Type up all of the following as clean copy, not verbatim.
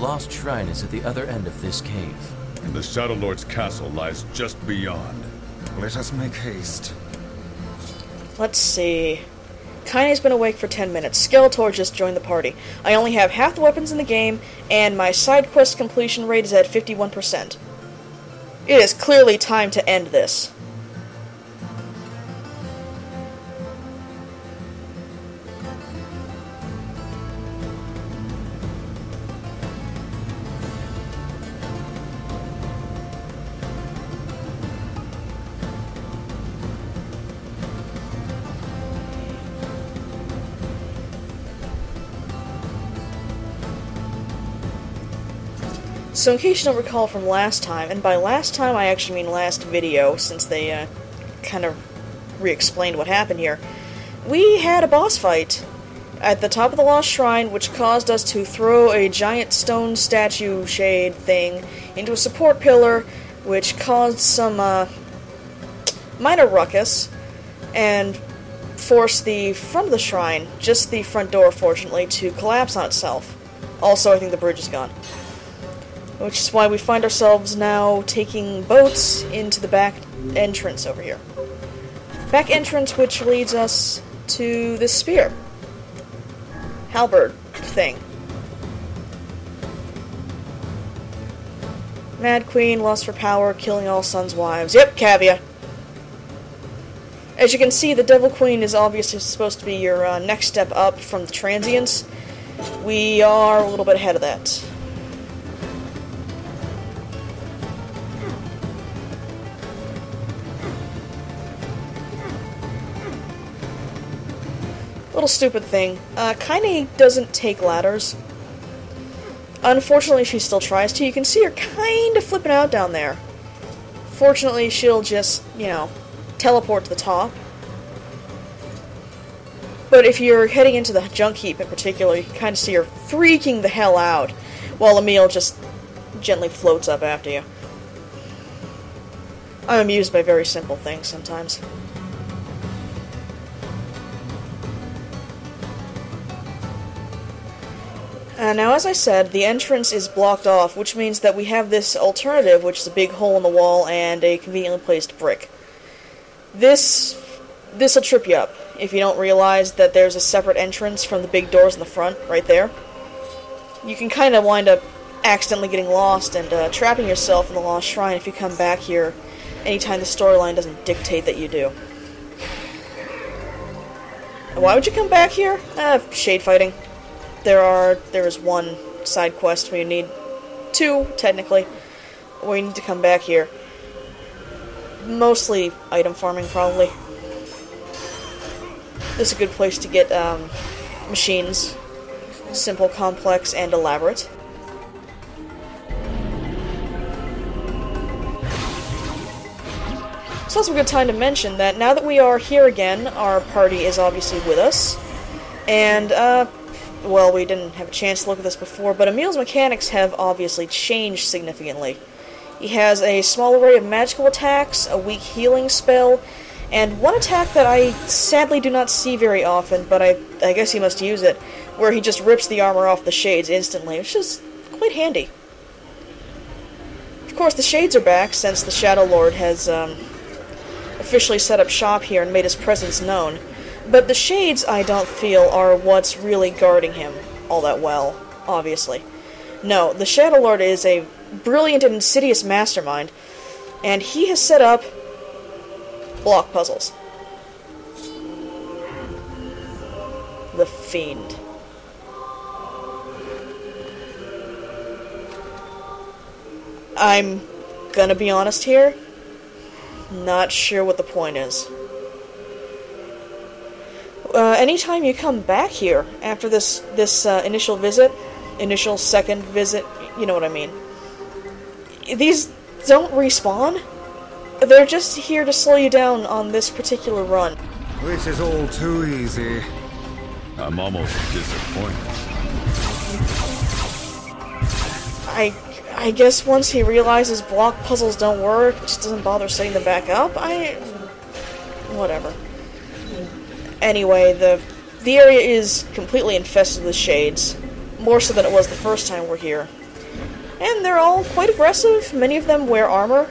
lost shrine is at the other end of this cave. And the Shadow Lord's castle lies just beyond. Let us make haste. Let's see. Kaine's been awake for 10 minutes. Skeletor just joined the party. I only have half the weapons in the game, and my side quest completion rate is at 51%. It is clearly time to end this. So in case you don't recall from last time, and by last time I actually mean last video, since they kind of re-explained what happened here, we had a boss fight at the top of the Lost Shrine, which caused us to throw a giant stone statue shade thing into a support pillar, which caused some minor ruckus, and forced the front of the shrine, just the front door fortunately, to collapse on itself. Also, I think the bridge is gone. Which is why we find ourselves now taking boats into the back entrance over here. Back entrance which leads us to this spear. Halberd thing. Mad Queen, lust for power, killing all sons' wives. Yep, Cavia. As you can see, the Devil Queen is obviously supposed to be your next step up from the Transients. We are a little bit ahead of that. Little stupid thing. Kaine doesn't take ladders. Unfortunately, she still tries to. You can see her kind of flipping out down there. Fortunately, she'll just, teleport to the top. But if you're heading into the junk heap in particular, you can kind of see her freaking the hell out, while Emil just gently floats up after you. I'm amused by very simple things sometimes. Now, as I said, the entrance is blocked off, which means that we have this alternative, which is a big hole in the wall and a conveniently placed brick. This'll trip you up if you don't realize that there's a separate entrance from the big doors in the front, right there. You can kind of wind up accidentally getting lost and trapping yourself in the Lost Shrine if you come back here anytime the storyline doesn't dictate that you do. Why would you come back here? Shade fighting. There is one side quest where you need two, technically, where you need to come back here. Mostly item farming, probably. This is a good place to get machines. Simple, complex, and elaborate. So that's a good time to mention that now that we are here again, our party is obviously with us. And, well, we didn't have a chance to look at this before, but Emil's mechanics have obviously changed significantly. He has a small array of magical attacks, a weak healing spell, and one attack that I sadly do not see very often, but I guess he must use it, where he just rips the armor off the shades instantly, which is quite handy. Of course, the shades are back, since the Shadow Lord has officially set up shop here and made his presence known. But the shades, I don't feel, are what's really guarding him all that well, obviously. No, the Shadow Lord is a brilliant and insidious mastermind, and he has set up block puzzles. The Fiend. I'm gonna be honest here, not sure what the point is. Anytime you come back here after this initial second visit, you know what I mean. These don't respawn. They're just here to slow you down on this particular run. This is all too easy. I'm almost disappointed. I guess once he realizes block puzzles don't work, it just doesn't bother setting them back up. Whatever. Anyway, the area is completely infested with shades. More so than it was the first time we're here. And they're all quite aggressive. Many of them wear armor.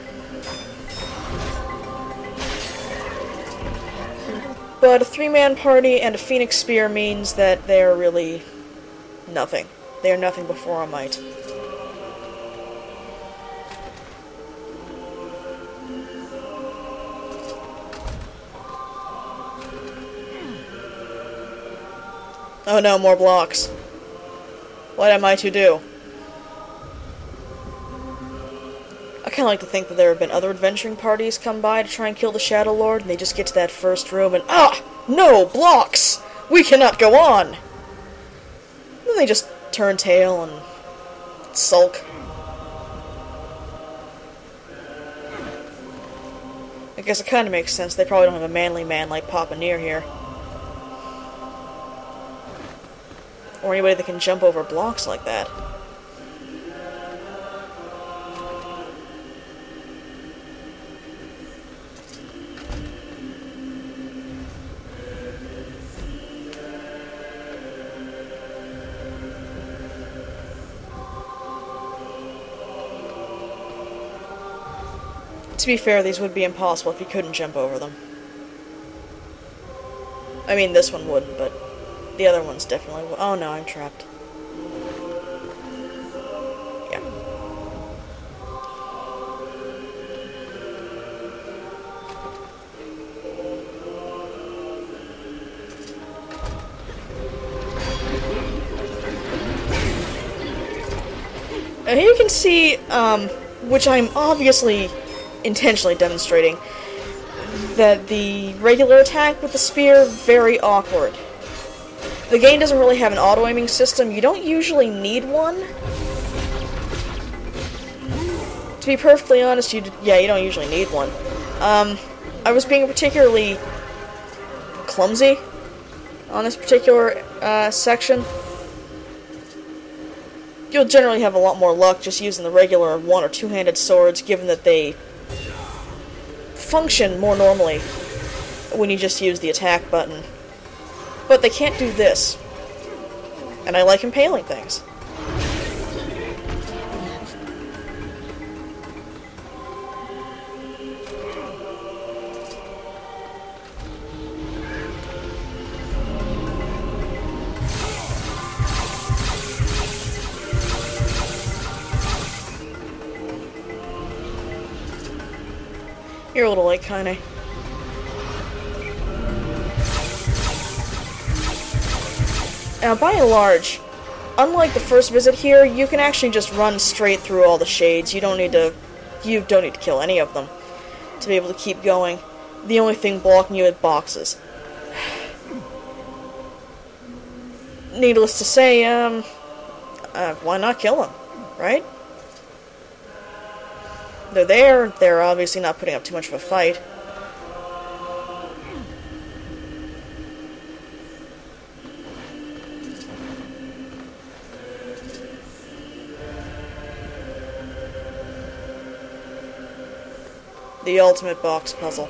But a 3-man party and a Phoenix Spear means that they're really nothing. They are nothing before our might. Oh no, more blocks. What am I to do? I kinda like to think that there have been other adventuring parties come by to try and kill the Shadow Lord, and they just get to that first room and no! Blocks! We cannot go on! Then they just turn tail and sulk. I guess it kinda makes sense. They probably don't have a manly man like Papa Nier here. Or anybody that can jump over blocks like that. To be fair, these would be impossible if you couldn't jump over them. I mean, this one wouldn't, but the other ones definitely would. Oh no, I'm trapped. Yeah. Now here you can see, which I'm obviously intentionally demonstrating, that the regular attack with the spear, very awkward. The game doesn't really have an auto-aiming system. You don't usually need one. To be perfectly honest, you don't usually need one. I was being particularly clumsy on this particular section. You'll generally have a lot more luck just using the regular one- or two-handed swords, given that they function more normally when you just use the attack button. But they can't do this. And I like impaling things. You're a little late, kinda. Now, by and large, unlike the first visit here, you can actually just run straight through all the shades. You don't need to kill any of them to be able to keep going. The only thing blocking you is boxes. Needless to say, why not kill them, right? They're there, they're obviously not putting up too much of a fight. The ultimate box puzzle.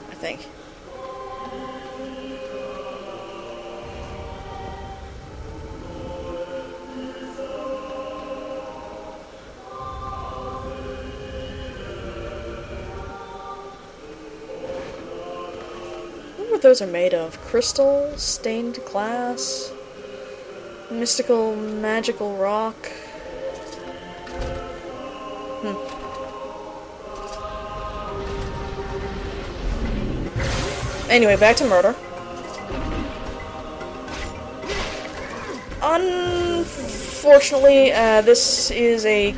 I think. I wonder what those are made of. Crystal? Stained glass? Mystical, magical rock. Anyway, back to murder. Unfortunately, this is a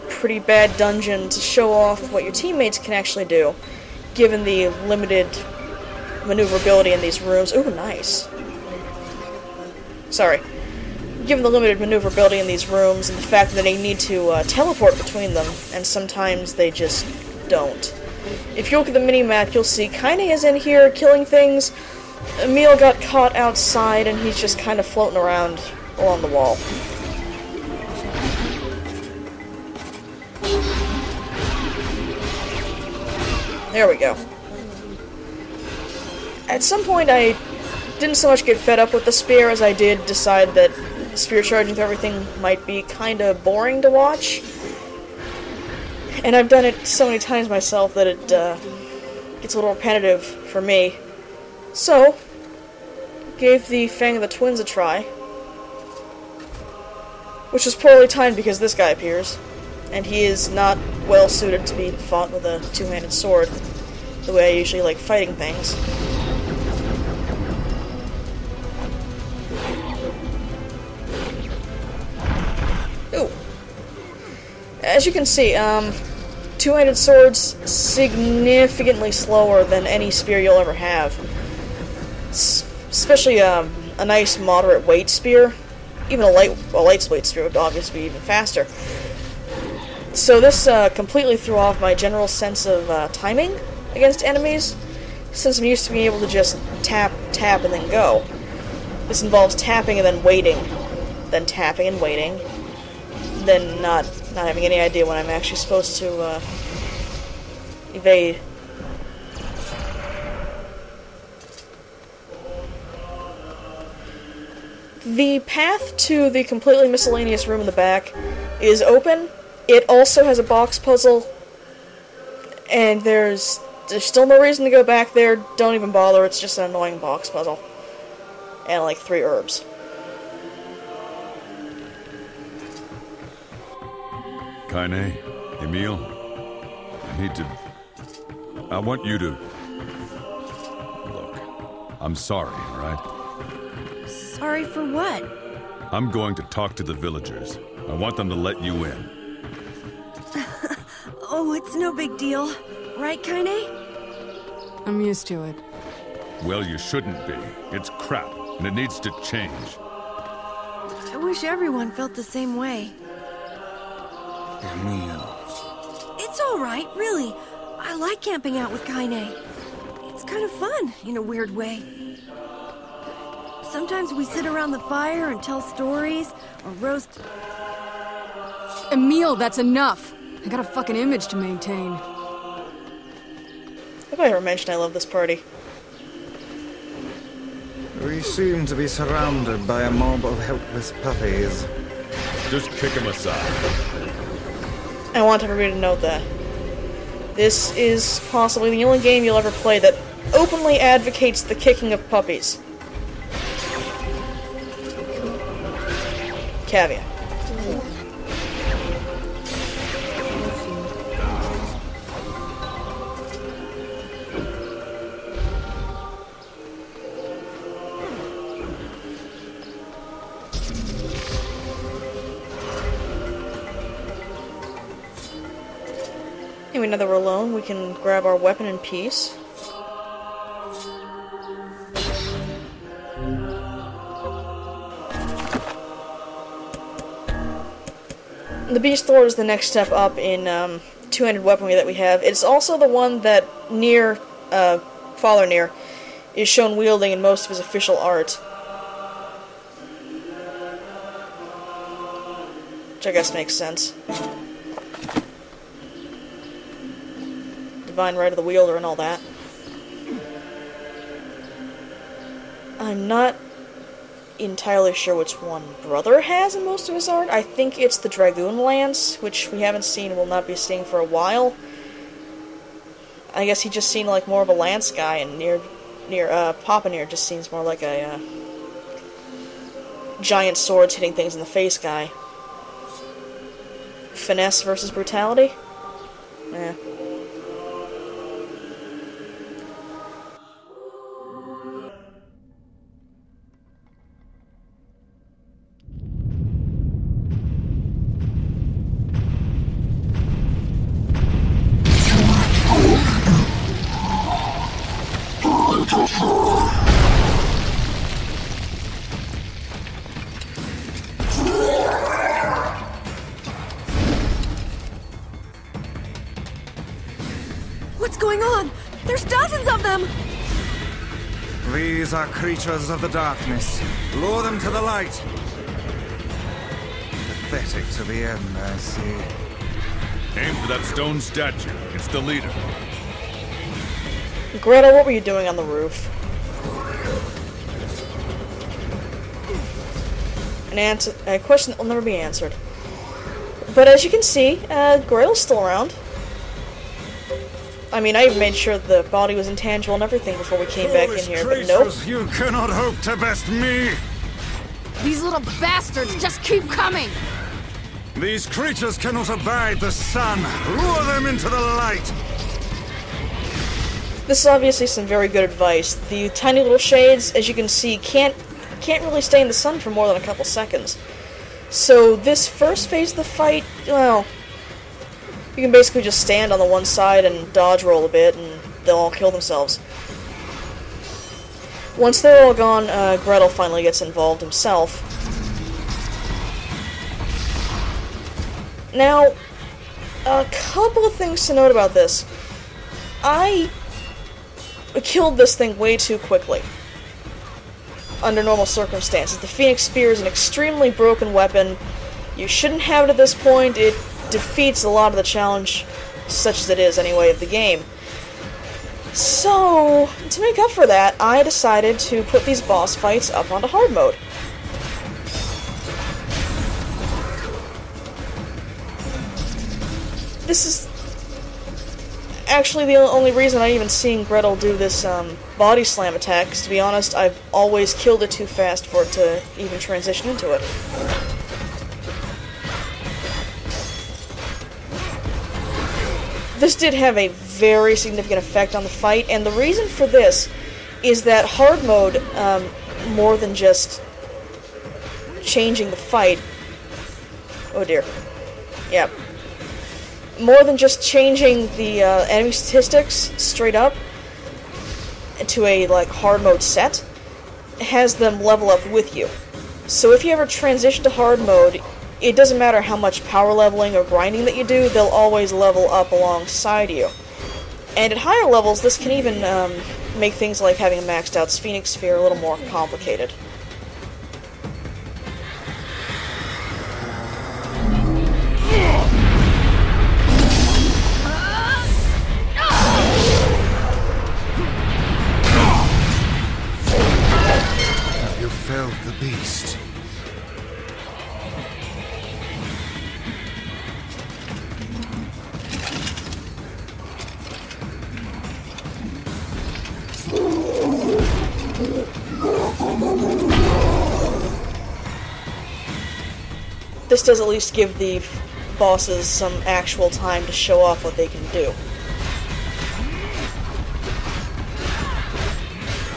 pretty bad dungeon to show off what your teammates can actually do, given the limited maneuverability in these rooms. Ooh, nice. Sorry. Given the limited maneuverability in these rooms and the fact that they need to teleport between them, and sometimes they just don't. If you look at the mini-map, you'll see Kaine is in here killing things. Emil got caught outside and he's just kind of floating around along the wall. There we go. At some point I didn't so much get fed up with the spear as I did decide that spear charging through everything might be kinda boring to watch. And I've done it so many times myself that it gets a little repetitive for me. So, gave the Fang of the Twins a try. Which was poorly timed because this guy appears. And he is not well suited to be fought with a two-handed sword, the way I usually like fighting things. Ooh. As you can see, two-handed swords significantly slower than any spear you'll ever have. Especially a nice moderate weight spear. Even a lightweight spear would obviously be even faster. So this completely threw off my general sense of timing against enemies, since I'm used to being able to just tap, and then go. This involves tapping and then waiting, then tapping and waiting, then not having any idea when I'm actually supposed to evade. The path to the completely miscellaneous room in the back is open. It also has a box puzzle, and there's still no reason to go back there. Don't even bother, it's just an annoying box puzzle. And like 3 herbs. Kaine, Emil, I want you to... Look, I'm sorry, alright? Sorry for what? I'm going to talk to the villagers. I want them to let you in. Oh, it's no big deal. Right, Kaine? I'm used to it. Well, you shouldn't be. It's crap, and it needs to change. I wish everyone felt the same way. Emil. It's alright, really. I like camping out with Kaine. It's kind of fun, in a weird way. Sometimes we sit around the fire and tell stories, or roast... Emil, that's enough! I got a fucking image to maintain. Have I ever mentioned I love this party? We seem to be surrounded by a mob of helpless puppies. Just kick them aside. I want everybody to know that. This is possibly the only game you'll ever play that openly advocates the kicking of puppies. Caveat. Anyway, now that we're alone, we can grab our weapon in peace. The Beast Lord is the next step up in two-handed weaponry that we have. It's also the one that Nier, Father Nier, is shown wielding in most of his official art. Which I guess makes sense. Divine right of the wielder and all that. I'm not entirely sure which one Brother has in most of his art. I think it's the Dragoon Lance, which we haven't seen and will not be seeing for a while. I guess he just seemed like more of a lance guy, and Papa Nier just seems more like a giant swords hitting things in the face guy. Finesse versus brutality? Eh. What's going on? There's dozens of them! These are creatures of the darkness. Lure them to the light. Pathetic to the end, I see. Aim for that stone statue. It's the leader. Greta, what were you doing on the roof? A question that will never be answered. But as you can see, Grail's still around. I mean, I even made sure the body was intangible and everything before we came back in here, but nope. You cannot hope to best me! These little bastards just keep coming! These creatures cannot abide the sun! Lure them into the light! This is obviously some very good advice. The tiny little shades, as you can see, can't really stay in the sun for more than a couple seconds. So this first phase of the fight, well, you can basically just stand on the one side and dodge roll a bit, and they'll all kill themselves. Once they're all gone, Gretel finally gets involved himself. Now, a couple of things to note about this. I killed this thing way too quickly. Under normal circumstances. The Phoenix Spear is an extremely broken weapon. You shouldn't have it at this point. It defeats a lot of the challenge, such as it is anyway, of the game. So, to make up for that, I decided to put these boss fights up onto hard mode. This is actually the only reason I'm even seeing Gretel do this body slam attack, because to be honest, I've always killed it too fast for it to even transition into it. This did have a very significant effect on the fight, and the reason for this is that hard mode, more than just changing the fight... Oh dear. Yep. More than just changing the enemy statistics straight up to a hard mode set, has them level up with you. So if you ever transition to hard mode, it doesn't matter how much power leveling or grinding that you do, they'll always level up alongside you. And at higher levels, this can even make things like having a maxed out Phoenix Sphere a little more complicated. You felled the beast. This does at least give the bosses some actual time to show off what they can do.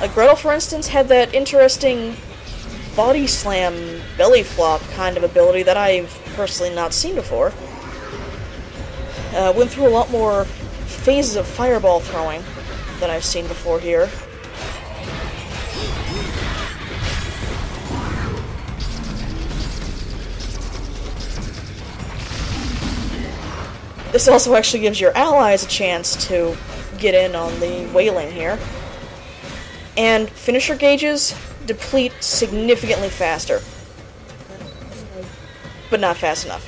Like Gretel, for instance, had that interesting body slam, belly flop kind of ability that I've personally not seen before. Went through a lot more phases of fireball throwing than I've seen before here. This also actually gives your allies a chance to get in on the wailing here. And finisher gauges deplete significantly faster. But not fast enough.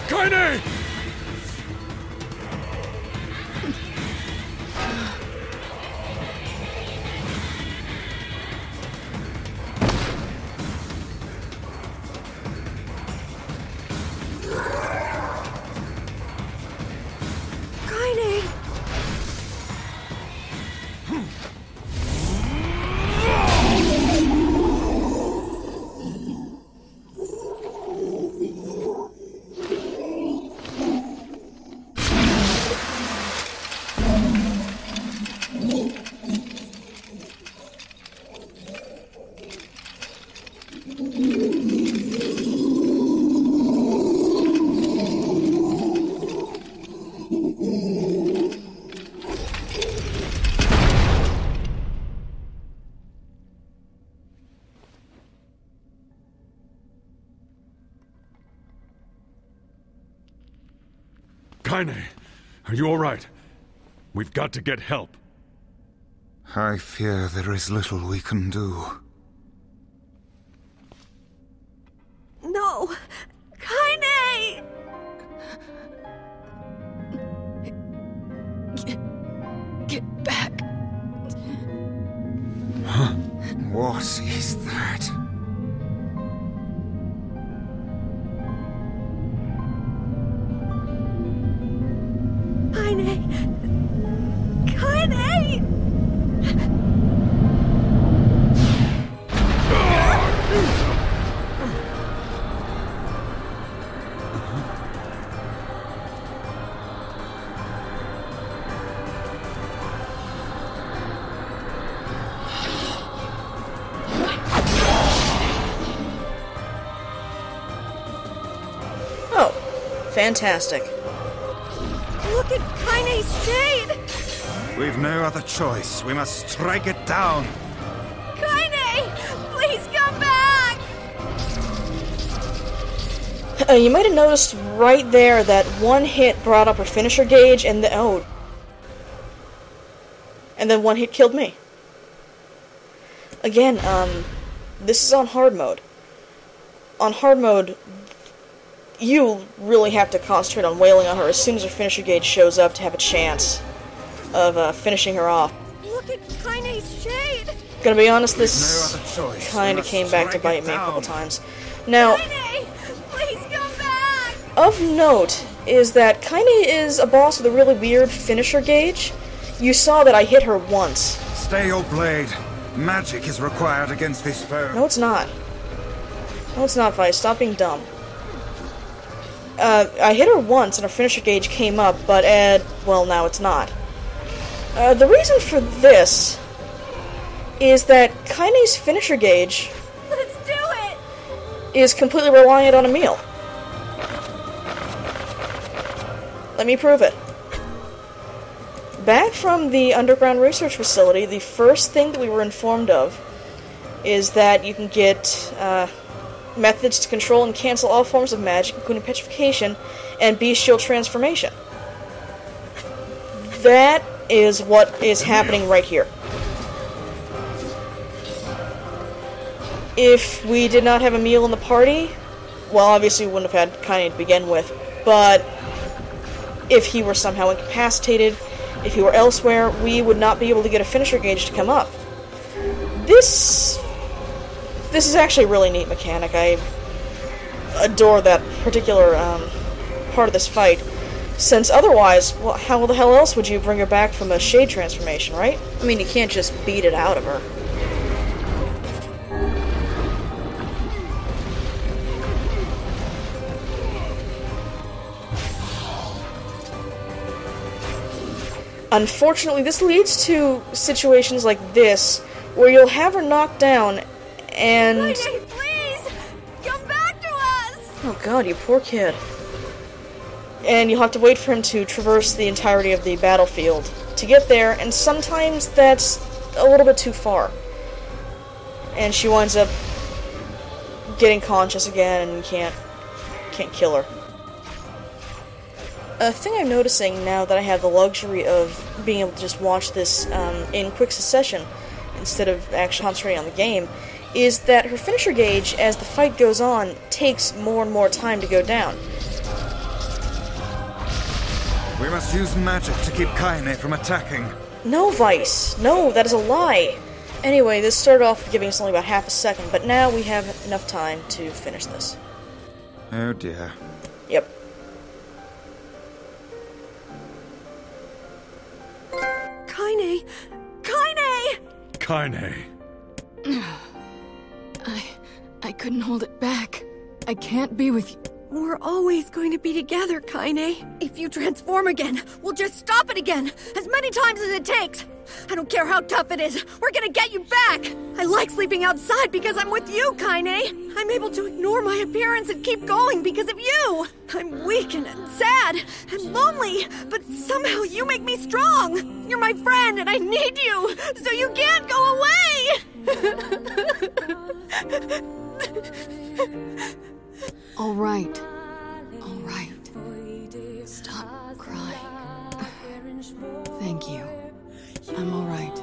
Kaine! Kaine, are you all right? We've got to get help. I fear there is little we can do. No! Kaine! Kaine! Kaine! Oh, fantastic. Look at Kaine's shade! We've no other choice. We must strike it down. Kaine! Please come back! You might have noticed right there that one hit brought up her finisher gauge, and and then one hit killed me. Again, this is on hard mode. On hard mode, you really have to concentrate on wailing on her as soon as her finisher gauge shows up to have a chance of finishing her off. Look at Kaine's shade! Gonna be honest, No this other choice. kinda We must came back to strike it bite me a couple down. times. Now, Kaine! Please come back! of note is that Kaine is a boss with a really weird finisher gauge. You saw that I hit her once. Stay your blade. Magic is required against this foe. No, it's not. No, it's not, Vice. Stop being dumb. I hit her once and her finisher gauge came up, but well, now it's not. The reason for this is that Kaine's finisher gauge Let's do it! is completely reliant on Emil. Let me prove it. Back from the underground research facility, the first thing that we were informed of is that you can get methods to control and cancel all forms of magic, including petrification and bestial transformation. That is what is happening right here. If we did not have Emil in the party, well, obviously we wouldn't have had Kaine to begin with, but if he were somehow incapacitated, if he were elsewhere, we would not be able to get a finisher gauge to come up. This is actually a really neat mechanic. I adore that particular part of this fight, since otherwise, well, how the hell else would you bring her back from a shade transformation, right? I mean, you can't just beat it out of her. Unfortunately, this leads to situations like this, where you'll have her knocked down, and... Kaine, please! Come back to us! Oh god, you poor kid. And you'll have to wait for him to traverse the entirety of the battlefield to get there, and sometimes that's a little bit too far. And she winds up getting conscious again, and you can't kill her. A thing I'm noticing now that I have the luxury of being able to just watch this in quick succession instead of actually concentrating on the game is that her finisher gauge, as the fight goes on, takes more and more time to go down. We must use magic to keep Kaine from attacking. No, Vice. No, that is a lie. Anyway, this started off giving us only about half a second, but now we have enough time to finish this. Oh dear. Yep. Kaine! Kaine! Kaine. I couldn't hold it back. I can't be with you. We're always going to be together, Kaine. If you transform again, we'll just stop it again, as many times as it takes. I don't care how tough it is, we're gonna get you back. I like sleeping outside because I'm with you, Kaine. I'm able to ignore my appearance and keep going because of you. I'm weak and sad and lonely, but somehow you make me strong. You're my friend and I need you, so you can't go away. All right. All right. Stop crying. Thank you. I'm all right.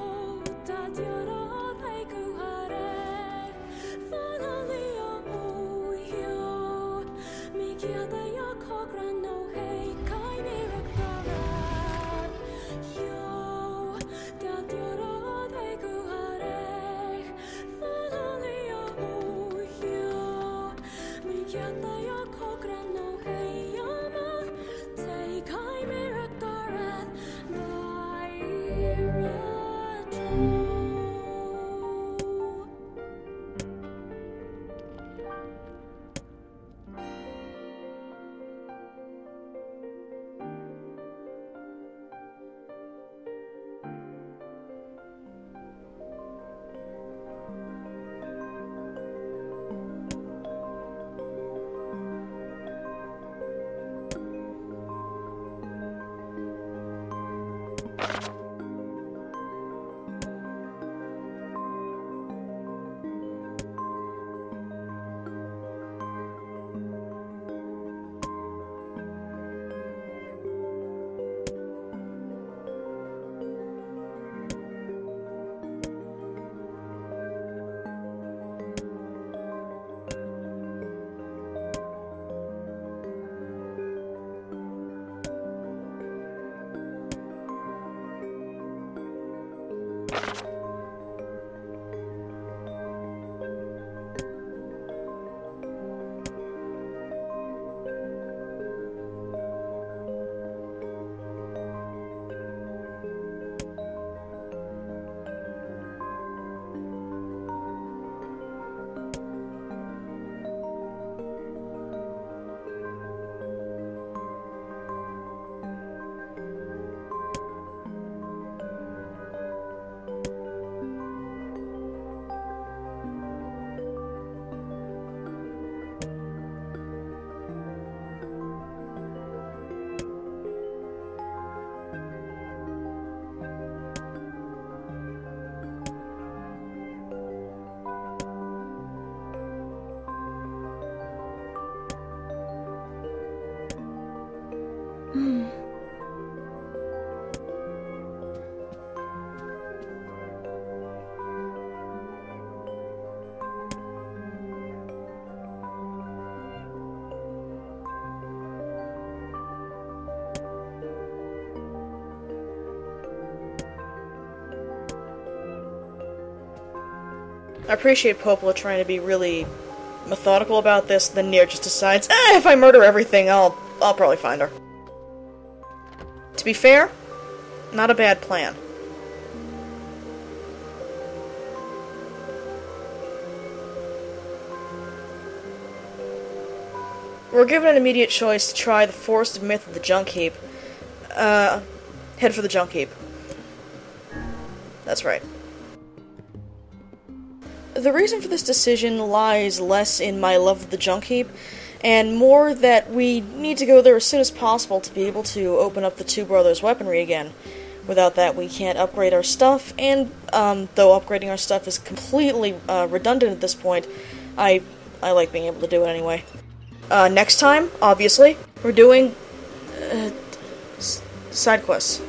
I appreciate Popola trying to be really methodical about this, then Nier just decides, if I murder everything, I'll probably find her. To be fair, not a bad plan. We're given an immediate choice to try the Forest of Myth of the Junk Heap. Head for the Junk Heap. That's right. The reason for this decision lies less in my love of the Junk Heap, and more that we need to go there as soon as possible to be able to open up the Two Brothers weaponry again. Without that, we can't upgrade our stuff, and, though upgrading our stuff is completely, redundant at this point, I like being able to do it anyway. Next time, obviously, we're doing, side quests.